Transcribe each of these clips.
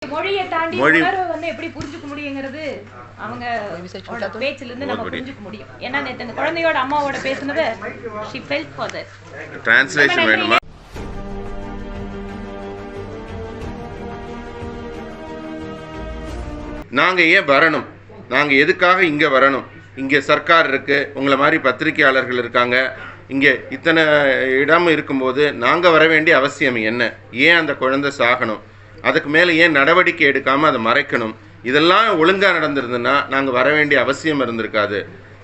மொழியை தாண்டி மொழி உணர்வை வந்து எப்படி புரிஞ்சுக்க முடியுங்கிறது அவங்க பேச்சில இருந்து நம்ம புரிஞ்சுக்க முடியும். ஏன்னா நேத்து அந்த குழந்தையோட அம்மாவோட பேசுனது she felt for that. Translation வேணுமா? நாங்க ஏன் வரணும், நாங்க எதுக்காக இங்க வரணும்? இங்க சர்க்கார் இருக்கு, உங்களை மாதிரி பத்திரிகையாளர்கள் இருக்காங்க, இங்க இத்தனை இடம் இருக்கும்போது நாங்க வர வேண்டிய அவசியம் என்ன? ஏன் அந்த குழந்தை சாகணும்? அதுக்கு மேலே ஏன் நடவடிக்கை எடுக்காம அதை மறைக்கணும்? இதெல்லாம் ஒழுங்காக நடந்திருந்ததுன்னா நாங்கள் வர வேண்டிய அவசியம் இருந்திருக்காது.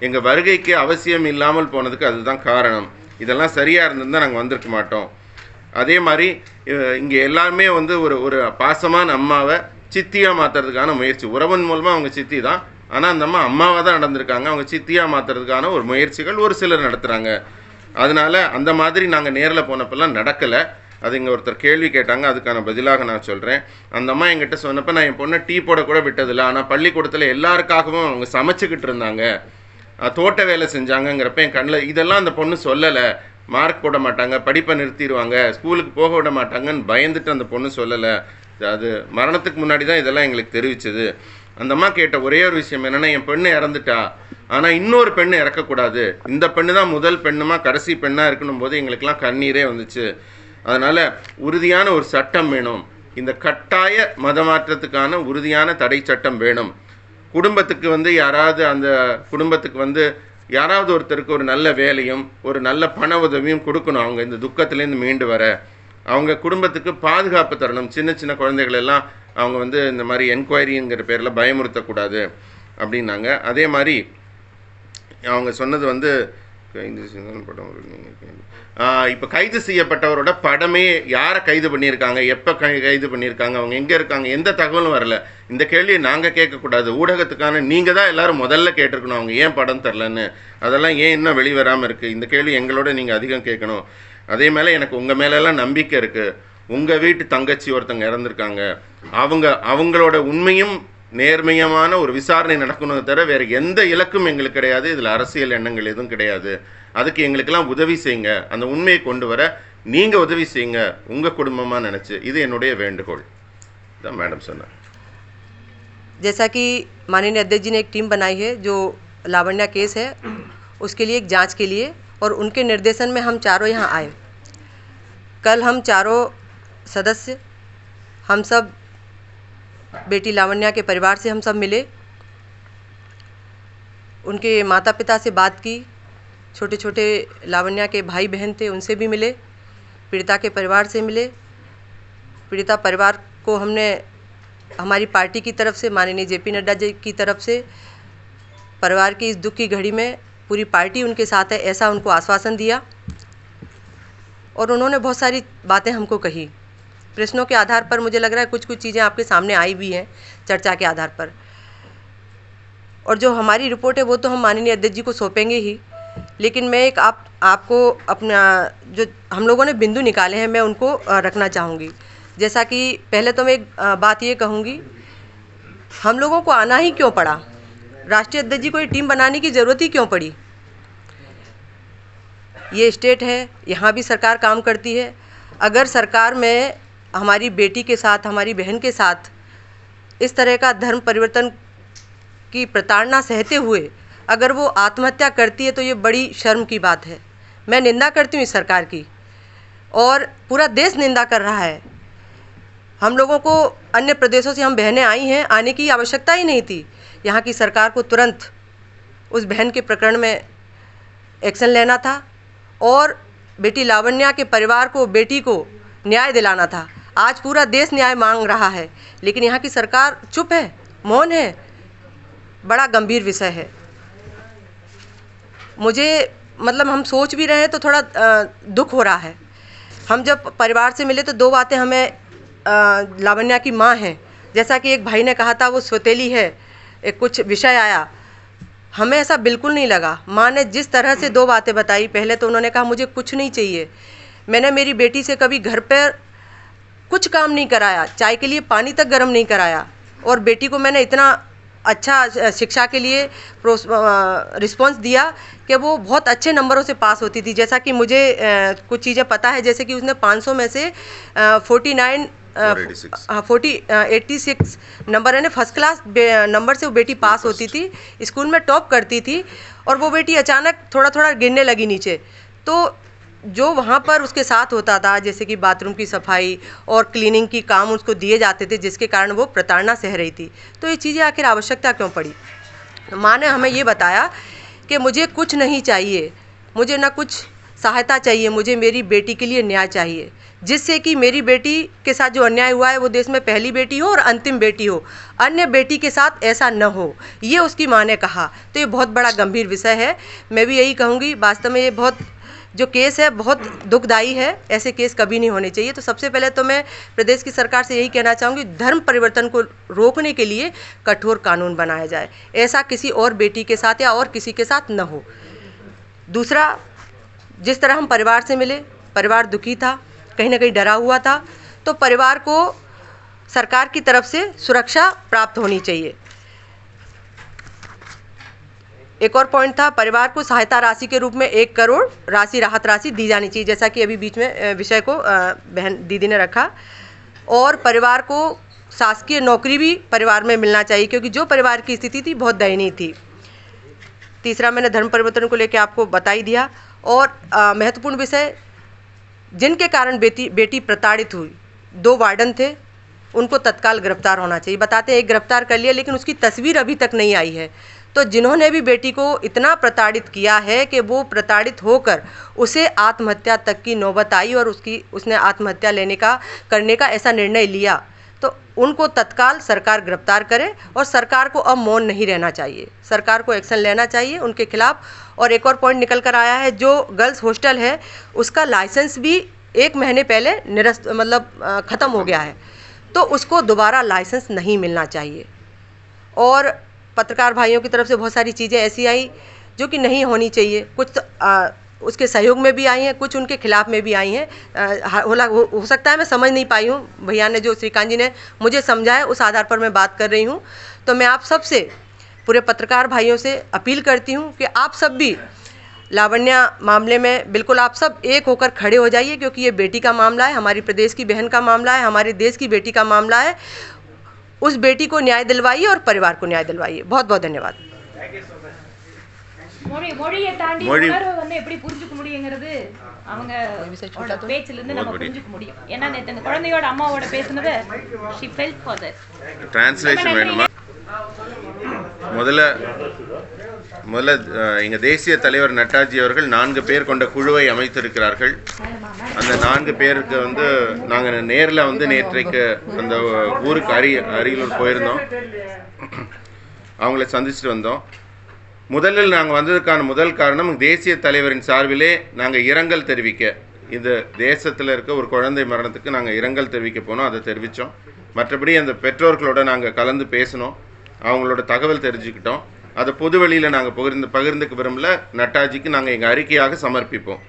எங்கள் வருகைக்கு அவசியம் இல்லாமல் போனதுக்கு அதுதான் காரணம். இதெல்லாம் சரியாக இருந்திருந்தால் நாங்கள் வந்திருக்க மாட்டோம். அதே மாதிரி இங்கே எல்லாருமே வந்து ஒரு பாசமான அம்மாவை சித்தியாக மாற்றுறதுக்கான முயற்சி, உறவின் மூலமாக அவங்க சித்தி தான், ஆனால் அந்த அம்மா அம்மாவாக தான் நடந்திருக்காங்க. அவங்க சித்தியாக மாற்றுறதுக்கான ஒரு முயற்சிகள் ஒரு சிலர் நடத்துகிறாங்க. அதனால் அந்த மாதிரி நாங்கள் நேரில் போனப்பெல்லாம் நடக்கலை. அது இங்கே ஒருத்தர் கேள்வி கேட்டாங்க, அதுக்கான பதிலாக நான் சொல்கிறேன். அந்த அம்மா என்கிட்ட சொன்னப்போ நான் என் பொண்ணை டீ போட கூட விட்டதில்லை, ஆனால் பள்ளிக்கூடத்தில் எல்லாருக்காகவும் அவங்க சமைச்சிக்கிட்டு இருந்தாங்க, தோட்ட வேலை செஞ்சாங்கங்கிறப்ப என் கண்ணில் இதெல்லாம் அந்த பொண்ணு சொல்லலை. மார்க் போட மாட்டாங்க, படிப்பை நிறுத்திடுவாங்க, ஸ்கூலுக்கு போக விட மாட்டாங்கன்னு பயந்துட்டு அந்த பொண்ணு சொல்லலை. அது மரணத்துக்கு முன்னாடி தான் இதெல்லாம் எங்களுக்கு தெரிவிச்சது. அந்த அம்மா கேட்ட ஒரே ஒரு விஷயம் என்னென்னா, என் பெண்ணு இறந்துட்டா, ஆனால் இன்னொரு பெண்ணு இறக்கக்கூடாது, இந்த பெண்ணு தான் முதல் பெண்ணுமா கடைசி பெண்ணாக இருக்கணும் போது எங்களுக்கெல்லாம் கண்ணீரே வந்துச்சு. அதனால் உறுதியான ஒரு சட்டம் வேணும், இந்த கட்டாய மதமாற்றத்துக்கான உறுதியான தடை சட்டம் வேணும். குடும்பத்துக்கு வந்து யாராவது அந்த குடும்பத்துக்கு யாராவது ஒருத்தருக்கு ஒரு நல்ல வேலையும் ஒரு நல்ல பண உதவியும் கொடுக்கணும். அவங்க இந்த துக்கத்துலேருந்து மீண்டு வர அவங்க குடும்பத்துக்கு பாதுகாப்பு தரணும். சின்ன சின்ன குழந்தைகள் எல்லாம் அவங்க இந்த மாதிரி என்கொயரிங்கிற பேரில் பயமுறுத்தக்கூடாது அப்படின்னாங்க. அதே மாதிரி அவங்க சொன்னது இப்போ கைது செய்யப்பட்டவரோட படமே யாரை கைது பண்ணியிருக்காங்க, எப்போ கைது பண்ணியிருக்காங்க, அவங்க எங்கே இருக்காங்க, எந்த தகவலும் வரல. இந்த கேள்வியை நாங்கள் கேட்கக்கூடாது, ஊடகத்துக்கான நீங்கள் தான் எல்லோரும் முதல்ல கேட்டிருக்கணும், அவங்க ஏன் படம் தரலன்னு. அதெல்லாம் ஏன் இன்னும் வெளிவராமல் இருக்குது, இந்த கேள்வி எங்களோட நீங்கள் அதிகம் கேட்கணும். அதே மேலே எனக்கு உங்கள் மேலெல்லாம் நம்பிக்கை இருக்குது. உங்கள் வீட்டு தங்கச்சி ஒருத்தங்க இறந்துருக்காங்க, அவங்களோட உண்மையும் நேர்மையமான ஒரு விசாரணை நடக்கணும் தவிர வேறு எந்த இலக்கும் எங்களுக்கு கிடையாது. இதில் அரசியல் எண்ணங்கள் எதுவும் கிடையாது. அதுக்கு எங்களுக்கெல்லாம் உதவி செய்யுங்க, அந்த உண்மையை கொண்டு வர நீங்கள் உதவி செய்யுங்க உங்கள் குடும்பமாக நினச்சி. இது என்னுடைய வேண்டுகோள் தான் மேடம் சொன்னார். जैसा कि माननीय अध्यक्ष जी ने एक टीम बनाई है जो लावण्या केस है उसके लिए एक जांच के लिए, और उनके निर्देशन में हम चारों यहाँ आए। कल हम चारों सदस्य हम सब बेटी लावण्या के परिवार से हम सब मिले, उनके माता पिता से बात की, छोटे छोटे लावण्या के भाई बहन थे उनसे भी मिले, पीड़िता के परिवार से मिले। पीड़िता परिवार को हमने हमारी पार्टी की तरफ से, माननीय जेपी नड्डा जी की तरफ से, परिवार की इस दुख की घड़ी में पूरी पार्टी उनके साथ है ऐसा उनको आश्वासन दिया। और उन्होंने बहुत सारी बातें हमको कही। प्रश्नों के आधार पर मुझे लग रहा है कुछ कुछ चीज़ें आपके सामने आई भी हैं चर्चा के आधार पर, और जो हमारी रिपोर्ट है वो तो हम माननीय अध्यक्ष जी को सौंपेंगे ही, लेकिन मैं एक आपको अपना जो हम लोगों ने बिंदु निकाले हैं मैं उनको रखना चाहूँगी। जैसा कि पहले तो मैं एक बात ये कहूँगी, हम लोगों को आना ही क्यों पड़ा, राष्ट्रीय अध्यक्ष जी को ये टीम बनाने की ज़रूरत ही क्यों पड़ी? ये स्टेट है, यहाँ भी सरकार काम करती है। अगर सरकार में हमारी बेटी के साथ, हमारी बहन के साथ इस तरह का धर्म परिवर्तन की प्रताड़ना सहते हुए अगर वो आत्महत्या करती है तो ये बड़ी शर्म की बात है। मैं निंदा करती हूँ इस सरकार की, और पूरा देश निंदा कर रहा है। हम लोगों को अन्य प्रदेशों से हम बहनें आई हैं, आने की आवश्यकता ही नहीं थी। यहाँ की सरकार को तुरंत उस बहन के प्रकरण में एक्शन लेना था और बेटी लावण्या के परिवार को, बेटी को न्याय दिलाना था। आज पूरा देश न्याय मांग रहा है, लेकिन यहाँ की सरकार चुप है, मौन है। बड़ा गंभीर विषय है। मुझे मतलब हम सोच भी रहे हैं तो थोड़ा दुख हो रहा है। हम जब परिवार से मिले तो दो बातें हमें, लावण्या की माँ हैं, जैसा कि एक भाई ने कहा था वो सौतेली है, एक कुछ विषय आया, हमें ऐसा बिल्कुल नहीं लगा। माँ ने जिस तरह से दो बातें बताई, पहले तो उन्होंने कहा मुझे कुछ नहीं चाहिए, मैंने मेरी बेटी से कभी घर पर कुछ काम नहीं कराया, चाय के लिए पानी तक गर्म नहीं कराया, और बेटी को मैंने इतना अच्छा शिक्षा के लिए रिस्पॉन्स दिया कि वो बहुत अच्छे नंबरों से पास होती थी। जैसा कि मुझे कुछ चीज़ें पता है, जैसे कि उसने 500 में से 49 86 नंबर है ना, फर्स्ट क्लास नंबर से वो बेटी पास होती थी, स्कूल में टॉप करती थी, और वो बेटी अचानक थोड़ा थोड़ा गिरने लगी नीचे। तो जो वहाँ पर उसके साथ होता था, जैसे कि बाथरूम की सफाई और क्लीनिंग की काम उसको दिए जाते थे, जिसके कारण वो प्रताड़ना सह रही थी। तो ये चीज़ें आखिर आवश्यकता क्यों पड़ी? माँ ने हमें ये बताया कि मुझे कुछ नहीं चाहिए, मुझे ना कुछ सहायता चाहिए, मुझे मेरी बेटी के लिए न्याय चाहिए, जिससे कि मेरी बेटी के साथ जो अन्याय हुआ है वो देश में पहली बेटी हो और अंतिम बेटी हो, अन्य बेटी के साथ ऐसा न हो, ये उसकी माँ ने कहा। तो ये बहुत बड़ा गंभीर विषय है। मैं भी यही कहूँगी, वास्तव में ये बहुत जो केस है बहुत दुखदायी है, ऐसे केस कभी नहीं होने चाहिए। तो सबसे पहले तो मैं प्रदेश की सरकार से यही कहना चाहूँगी, धर्म परिवर्तन को रोकने के लिए कठोर कानून बनाया जाए, ऐसा किसी और बेटी के साथ या और किसी के साथ न हो। दूसरा, जिस तरह हम परिवार से मिले, परिवार दुखी था, कहीं ना कहीं डरा हुआ था, तो परिवार को सरकार की तरफ से सुरक्षा प्राप्त होनी चाहिए। एक और पॉइंट था, परिवार को सहायता राशि के रूप में 1 करोड़ राशि, राहत राशि दी जानी चाहिए, जैसा कि अभी बीच में विषय को बहन दीदी ने रखा। और परिवार को शासकीय नौकरी भी परिवार में मिलना चाहिए, क्योंकि जो परिवार की स्थिति थी बहुत दयनीय थी। तीसरा, मैंने धर्म परिवर्तन को लेकर आपको बता ही दिया। और महत्वपूर्ण विषय, जिनके कारण बेटी प्रताड़ित हुई, 2 वार्डन थे, उनको तत्काल गिरफ्तार होना चाहिए। बताते हैं एक गिरफ्तार कर लिया, लेकिन उसकी तस्वीर अभी तक नहीं आई है। तो जिन्होंने भी बेटी को इतना प्रताड़ित किया है कि वो प्रताड़ित होकर उसे आत्महत्या तक की नौबत आई और उसने आत्महत्या करने का ऐसा निर्णय लिया, तो उनको तत्काल सरकार गिरफ्तार करे। और सरकार को अब मौन नहीं रहना चाहिए, सरकार को एक्शन लेना चाहिए उनके खिलाफ। और एक और पॉइंट निकल कर आया है, जो गर्ल्स हॉस्टल है उसका लाइसेंस भी 1 महीने पहले ख़त्म हो गया है, तो उसको दोबारा लाइसेंस नहीं मिलना चाहिए। और पत्रकार भाइयों की तरफ से बहुत सारी चीज़ें ऐसी आई जो कि नहीं होनी चाहिए, कुछ तो उसके सहयोग में भी आई हैं, कुछ उनके खिलाफ में भी आई हैं। हो सकता है मैं समझ नहीं पाई हूँ, भैया ने जो श्रीकांत जी ने मुझे समझाया उस आधार पर मैं बात कर रही हूँ। तो मैं आप सब से, पूरे पत्रकार भाइयों से अपील करती हूँ कि आप सब भी लावण्या मामले में बिल्कुल आप सब एक होकर खड़े हो जाइए, क्योंकि ये बेटी का मामला है, हमारी प्रदेश की बहन का मामला है, हमारे देश की बेटी का मामला है। उस बेटी को न्याय दिलवाइए और परिवार को न्याय दिलवाइए। बहुत बहुत धन्यवाद। மொழியை தாண்டி உணர்வை வந்து எப்படி புரிஞ்சுக்க முடியுங்கிறது அவங்க பேச்சில இருந்து நம்ம புரிஞ்சுக்க முடியும். ஏன்னா நேத்து அந்த குழந்தையோட அம்மாவோட பேசுனது she felt for that. Translation வேணுமா? முதல்ல எங்க தேசிய தலைவர் நட்டாஜி அவர்கள் 4 பேர் கொண்ட குழுவை அமைத்திருக்கிறார்கள். அந்த 4 பேருக்கு வந்து நாங்கள் நேரில் வந்து நேற்றைக்கு அந்த ஊருக்கு அரியலூர் போயிருந்தோம், அவங்கள சந்திச்சுட்டு வந்தோம். முதலில் நாங்கள் வந்ததுக்கான முதல் காரணம், தேசிய தலைவரின் சார்பிலே நாங்கள் இரங்கல் தெரிவிக்க, இந்த தேசத்தில் இருக்க ஒரு குழந்தை மரணத்துக்கு நாங்கள் இரங்கல் தெரிவிக்க போனோம், அதை தெரிவித்தோம். மற்றபடி அந்த பெற்றோர்களோட நாங்கள் கலந்து பேசினோம், அவங்களோட தகவல் தெரிஞ்சுக்கிட்டோம். அதை பொது வெளியில் நாங்கள் பகிர்ந்துக்க விரும்பல, நட்டாஜிக்கு நாங்கள் எங்கள் அறிக்கையாக சமர்ப்பிப்போம்.